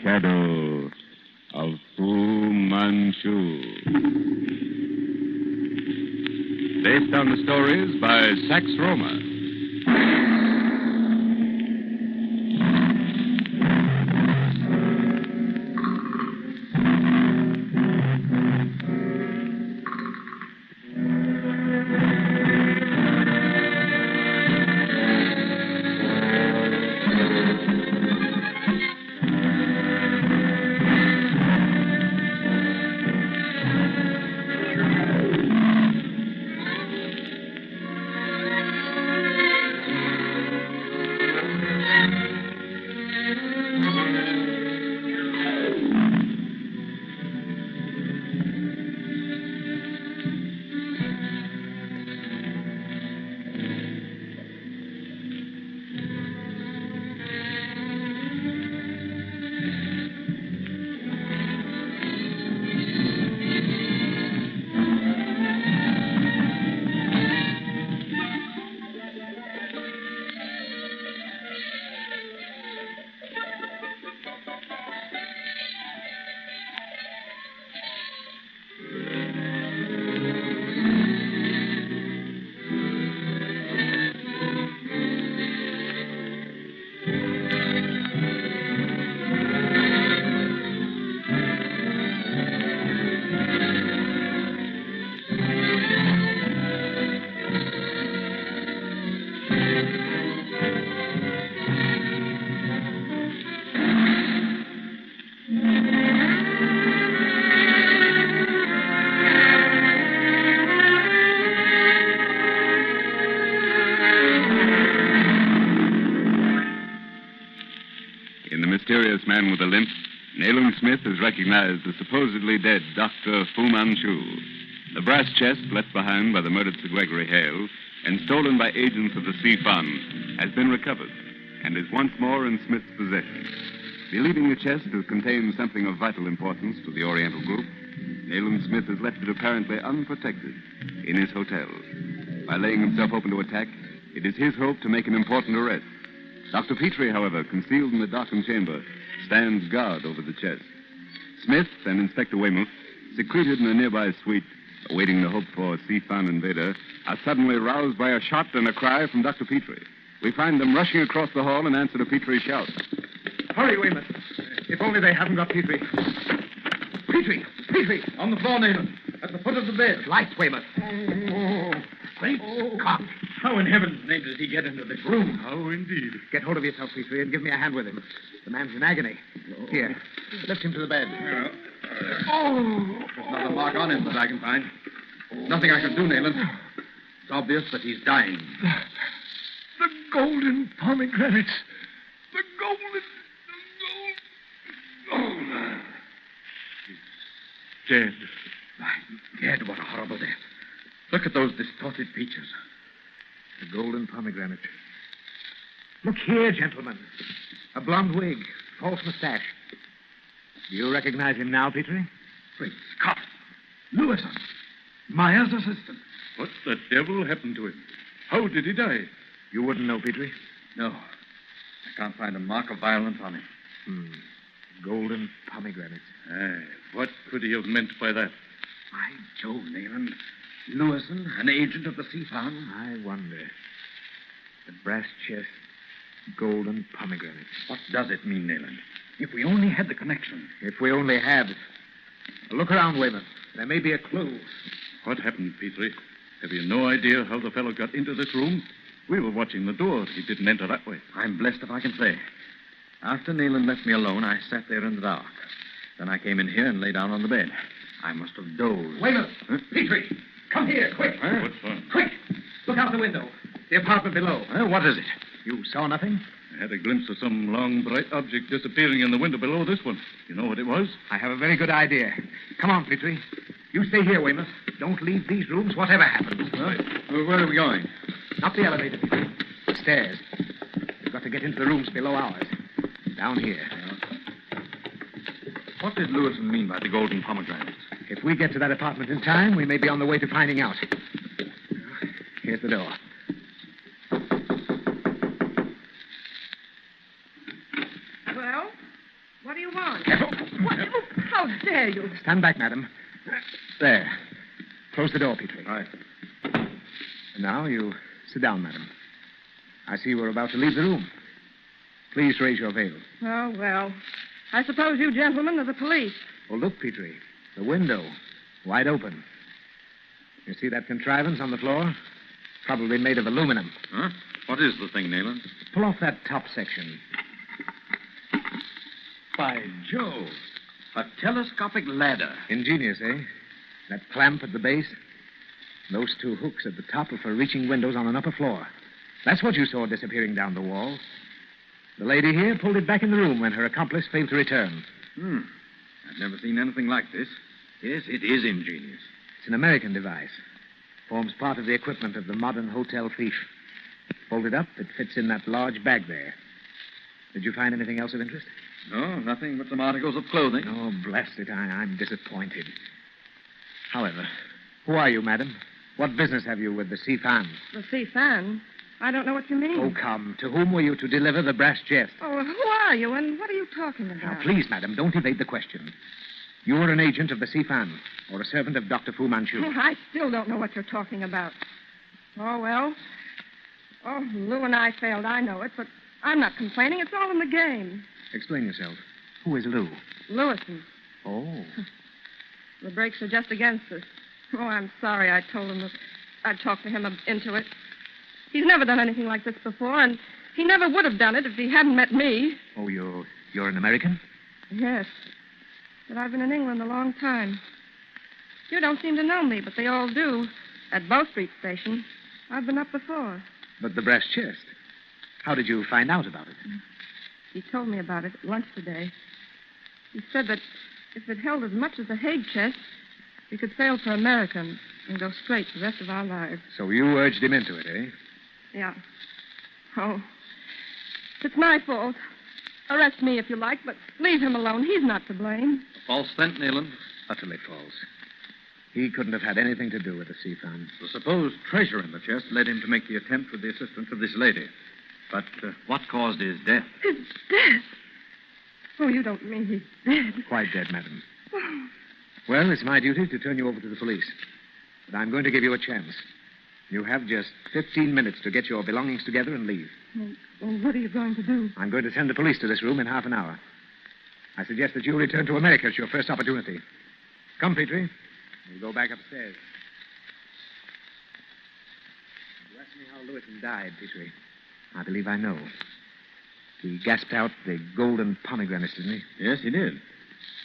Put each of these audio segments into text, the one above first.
Shadow of Fu Manchu. Based on the stories by Sax Rohmer. Mysterious man with a limp, Nayland Smith has recognized the supposedly dead Dr. Fu Manchu. The brass chest left behind by the murdered Sir Gregory Hale and stolen by agents of the Sea Fund has been recovered and is once more in Smith's possession. Believing the chest to contain something of vital importance to the Oriental group, Nayland Smith has left it apparently unprotected in his hotel. By laying himself open to attack, it is his hope to make an important arrest. Dr. Petrie, however, concealed in the darkened chamber, stands guard over the chest. Smith and Inspector Weymouth, secreted in a nearby suite, awaiting the hoped-for Sea Fund invader, are suddenly roused by a shot and a cry from Dr. Petrie. We find them rushing across the hall in answer to Petrie's shout. Hurry, Weymouth. If only they haven't got Petrie. Petrie! Petrie! On the floor, Nayland. At the foot of the bed. Lights, Weymouth. Great Scott. How in heaven's name does he get into this room? How indeed. Get hold of yourself, Petrie, and give me a hand with him. The man's in agony. Here, lift him to the bed. There's not a mark on him that I can find. Nothing I can do, Nayland. It's obvious that he's dying. The golden pomegranates. The gold. He's dead. Dead? What a horrible death. Look at those distorted features. The golden pomegranate. Look here, gentlemen. A blonde wig, false mustache. Do you recognize him now, Petrie? Great Scott. Lewison. Myers' assistant. What the devil happened to him? How did he die? You wouldn't know, Petrie? No. I can't find a mark of violence on him. Golden pomegranate. What could he have meant by that? By Jove, Nayland. Lewison, an agent of the Sea Fund. I wonder. The brass chest, golden pomegranate. What does it mean, Nayland? If we only had the connection. If we only had. Look around, Weymouth. There may be a clue. What happened, Petrie? Have you no idea how the fellow got into this room? We were watching the door. He didn't enter that way. I'm blessed if I can say. After Nayland left me alone, I sat there in the dark. Then I came in here and lay down on the bed. I must have dozed. Weymouth! Huh? Petrie! Come here, quick. What's wrong? Quick! Look out the window. The apartment below. What is it? You saw nothing? I had a glimpse of some long, bright object disappearing in the window below this one. You know what it was? I have a very good idea. Come on, Petrie. You stay here, Weymouth. Don't leave these rooms, whatever happens. Where are we going? Not the elevator, Petrie. The stairs. We've got to get into the rooms below ours. Down here. What did Lewison mean by the golden pomegranates? If we get to that apartment in time, we may be on the way to finding out. Here's the door. Well, what do you you want? Careful. What? How dare you? Stand back, madam. There. Close the door, Petrie. Right. And now you sit down, madam. I see we're about to leave the room. Please raise your veil. Oh, well. I suppose you gentlemen are the police. Oh, look, Petrie. The window. Wide open. You see that contrivance on the floor? Probably made of aluminum. Huh? What is the thing, Nayland? Pull off that top section. By Jove. A telescopic ladder. Ingenious, eh? That clamp at the base. Those two hooks at the top are for reaching windows on an upper floor. That's what you saw disappearing down the wall. The lady here pulled it back in the room when her accomplice failed to return. I've never seen anything like this. Yes, it is ingenious. It's an American device. Forms part of the equipment of the modern hotel thief. Folded up, it fits in that large bag there. Did you find anything else of interest? No, nothing but some articles of clothing. Oh, blast it, I'm disappointed. However, who are you, madam? What business have you with the Sifan? The Sifan? I don't know what you mean. Oh, come. To whom were you to deliver the brass chest? Oh, who are you and what are you talking about? Now, please, madam, don't evade the question. You were an agent of the Sifan or a servant of Dr. Fu Manchu. Oh, I still don't know what you're talking about. Oh, well. Oh, Lou and I failed, I know it, but I'm not complaining. It's all in the game. Explain yourself. Who is Lou? Lewison. Oh. The brakes are just against us. Oh, I'm sorry I told him that I'd talk to him into it. He's never done anything like this before, and he never would have done it if he hadn't met me. Oh, you're an American? Yes. But I've been in England a long time. You don't seem to know me, but they all do. At Bow Street Station. I've been up before. But the brass chest. How did you find out about it? He told me about it at lunch today. He said that if it held as much as the Hague chest, we could sail for America and go straight the rest of our lives. So you urged him into it, eh? Yeah. Oh. It's my fault. Arrest me if you like, but leave him alone. He's not to blame. False scent, Nayland. Utterly false. He couldn't have had anything to do with the Sifan. The supposed treasure in the chest led him to make the attempt with the assistance of this lady. But what caused his death? His death? Oh, you don't mean he's dead. Quite dead, madam. Well, it's my duty to turn you over to the police. But I'm going to give you a chance. You have just 15 minutes to get your belongings together and leave. Well, what are you going to do? I'm going to send the police to this room in half an hour. I suggest that you return to America at your first opportunity. Come, Petrie. We'll go back upstairs. You asked me how Lewison died, Petrie. I believe I know. He gasped out the golden pomegranate, didn't he? Yes, he did.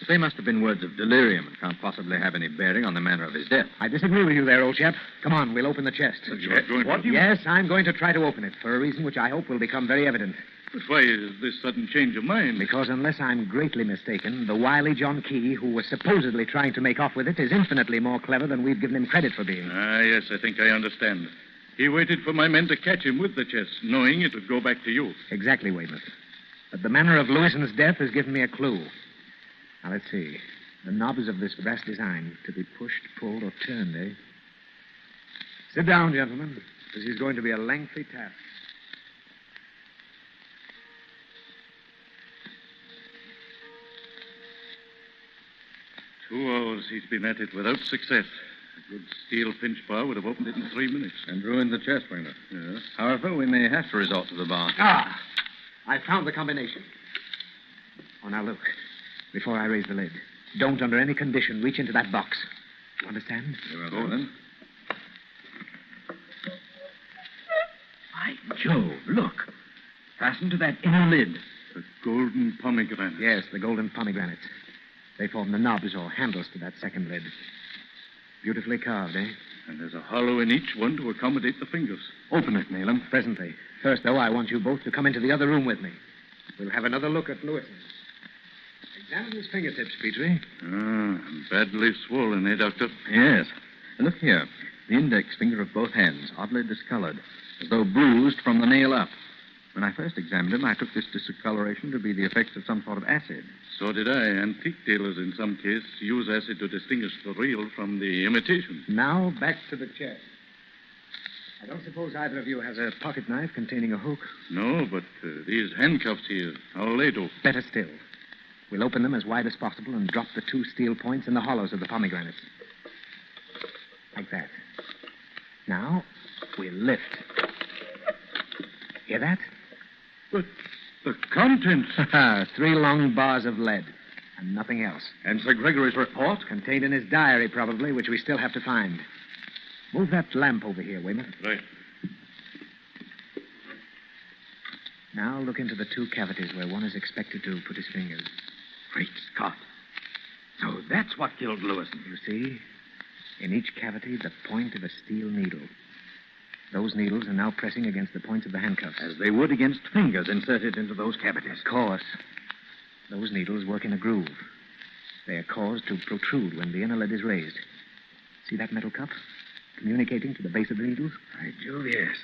But they must have been words of delirium and can't possibly have any bearing on the manner of his death. I disagree with you there, old chap. Come on, we'll open the chest. You're going What to... Yes, I'm going to try to open it for a reason which I hope will become very evident. But why is this sudden change of mind? Because unless I'm greatly mistaken, the wily John Key, who was supposedly trying to make off with it, is infinitely more clever than we've given him credit for being. Ah, yes, I think I understand. He waited for my men to catch him with the chest, knowing it would go back to you. Exactly, Weymouth. But the manner of Lewison's death has given me a clue. Now, let's see. The knobs of this brass design to be pushed, pulled, or turned, eh? Sit down, gentlemen. This is going to be a lengthy task. Two hours he's been at it without success. A good steel pinch bar would have opened it in 3 minutes. And ruined the chest, Weymouth. Yes. However, we may have to resort to the bar. Ah! I found the combination. Oh, now look. Before I raise the lid, don't under any condition reach into that box. You understand? Very well, then. By Jove, look. Fastened to that inner lid. The golden pomegranate. Yes, the golden pomegranates. They form the knobs or handles to that second lid. Beautifully carved, eh? And there's a hollow in each one to accommodate the fingers. Open it, Nayland. Presently. First, though, I want you both to come into the other room with me. We'll have another look at Lewison. Examine his fingertips, Petrie. Ah, badly swollen, eh, Doctor? Yes. Look here. The index finger of both hands, oddly discolored, as though bruised from the nail up. When I first examined him, I took this discoloration to be the effects of some sort of acid. So did I. Antique dealers, in some cases, use acid to distinguish the real from the imitation. Now, back to the chest. I don't suppose either of you has a pocket knife containing a hook. No, but these handcuffs here, how'll they do? Better still. We'll open them as wide as possible and drop the 2 steel points in the hollows of the pomegranates. Like that. Now, we'll lift. Hear that? But the contents. 3 long bars of lead. And nothing else. And Sir Gregory's report? Contained in his diary, probably, which we still have to find. Move that lamp over here, Weymouth. Right. Now look into the 2 cavities where one is expected to put his fingers. Great Scott. So that's what killed Lewison. You see? In each cavity, the point of a steel needle. Those needles are now pressing against the points of the handcuffs. As they would against fingers inserted into those cavities. Of course. Those needles work in a groove. They are caused to protrude when the inner lid is raised. See that metal cup? Communicating to the base of the needles? By Jove, yes.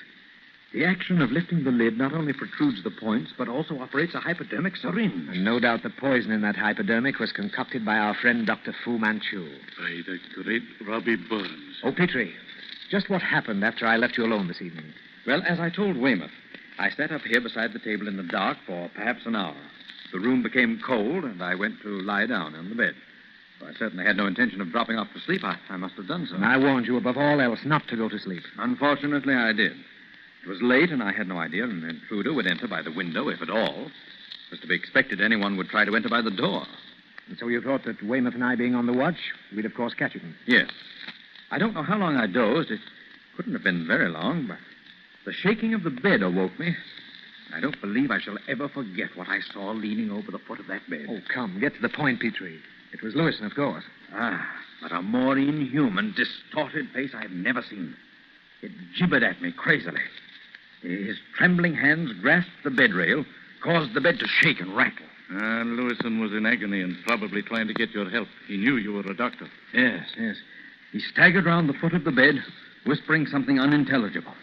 The action of lifting the lid not only protrudes the points, but also operates a hypodermic syringe. And no doubt the poison in that hypodermic was concocted by our friend Dr. Fu Manchu. By the great Robbie Burns. Oh, Petrie, just what happened after I left you alone this evening? Well, as I told Weymouth, I sat up here beside the table in the dark for perhaps an hour. The room became cold, and I went to lie down on the bed. Though I certainly had no intention of dropping off to sleep. I must have done so. And I warned you above all else not to go to sleep. Unfortunately, I did. It was late, and I had no idea an intruder would enter by the window, if at all. It was to be expected anyone would try to enter by the door. And so you thought that Weymouth and I being on the watch, we'd of course catch him. Yes. I don't know how long I dozed. It couldn't have been very long, but the shaking of the bed awoke me. I don't believe I shall ever forget what I saw leaning over the foot of that bed. Oh, come, get to the point, Petrie. It was Lewison, of course. But a more inhuman, distorted face I've never seen. It gibbered at me crazily. His trembling hands grasped the bed rail, caused the bed to shake and rattle. Lewison was in agony and probably trying to get your help. He knew you were a doctor. Yes. He staggered round the foot of the bed, whispering something unintelligible.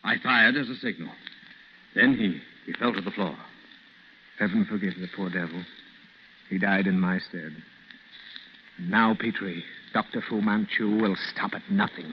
I fired as a signal. Then he fell to the floor. Heaven forgive the poor devil. He died in my stead. And now, Petrie, Dr. Fu Manchu will stop at nothing.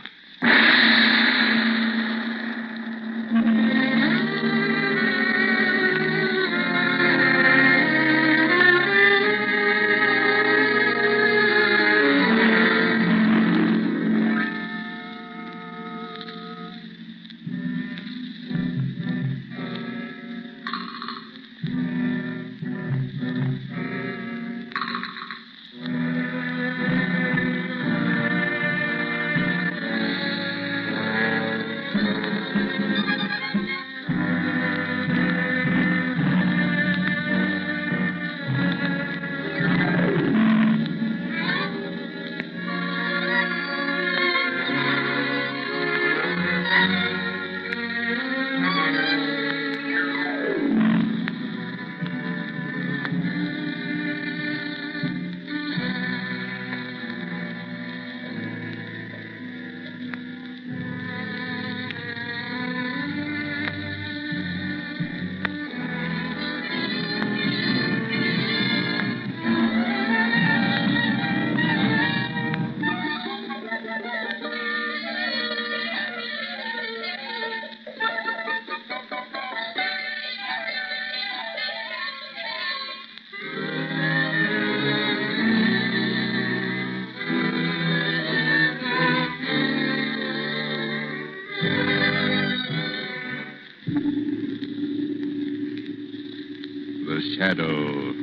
The Shadow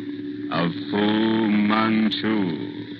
of Fu Manchu.